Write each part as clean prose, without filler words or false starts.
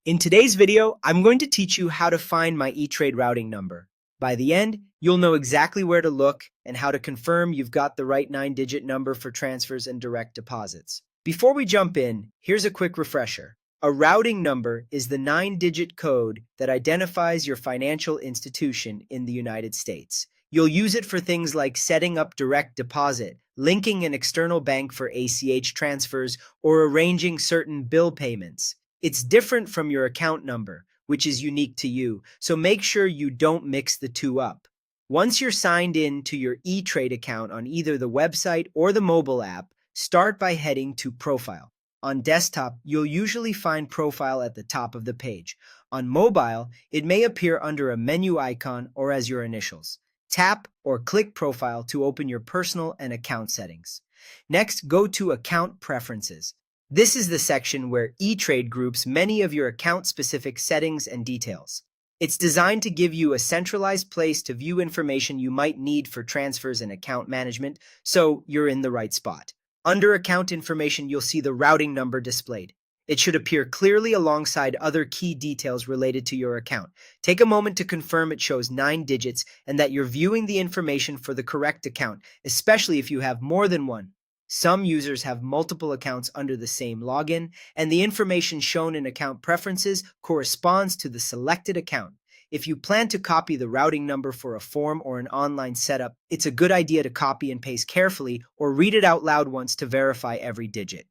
In today's video, I'm going to teach you how to find my ETrade routing number. By the end, you'll know exactly where to look and how to confirm you've got the right 9-digit number for transfers and direct deposits. Before we jump in, here's a quick refresher. A routing number is the 9-digit code that identifies your financial institution in the United States. You'll use it for things like setting up direct deposit, linking an external bank for ACH transfers, or arranging certain bill payments. It's different from your account number, which is unique to you, so make sure you don't mix the two up. Once you're signed in to your ETrade account on either the website or the mobile app, start by heading to Profile. On desktop, you'll usually find Profile at the top of the page. On mobile, it may appear under a menu icon or as your initials. Tap or click Profile to open your personal and account settings. Next, go to Account Preferences. This is the section where ETrade groups many of your account-specific settings and details. It's designed to give you a centralized place to view information you might need for transfers and account management, so you're in the right spot. Under Account Information, you'll see the routing number displayed. It should appear clearly alongside other key details related to your account. Take a moment to confirm it shows 9 digits and that you're viewing the information for the correct account, especially if you have more than one. Some users have multiple accounts under the same login, and the information shown in Account Preferences corresponds to the selected account. If you plan to copy the routing number for a form or an online setup, it's a good idea to copy and paste carefully or read it out loud once to verify every digit.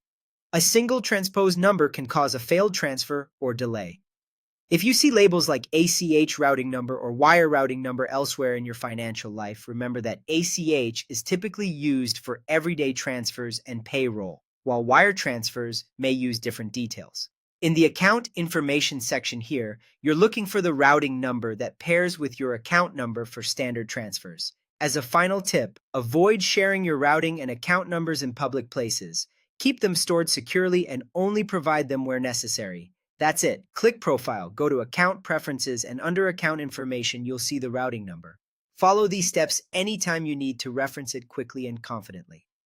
A single transposed number can cause a failed transfer or delay. If you see labels like ACH routing number or wire routing number elsewhere in your financial life, remember that ACH is typically used for everyday transfers and payroll, while wire transfers may use different details. In the Account Information section here, you're looking for the routing number that pairs with your account number for standard transfers. As a final tip, avoid sharing your routing and account numbers in public places. Keep them stored securely and only provide them where necessary. That's it. Click Profile, go to Account Preferences, and under Account Information, you'll see the routing number. Follow these steps anytime you need to reference it quickly and confidently.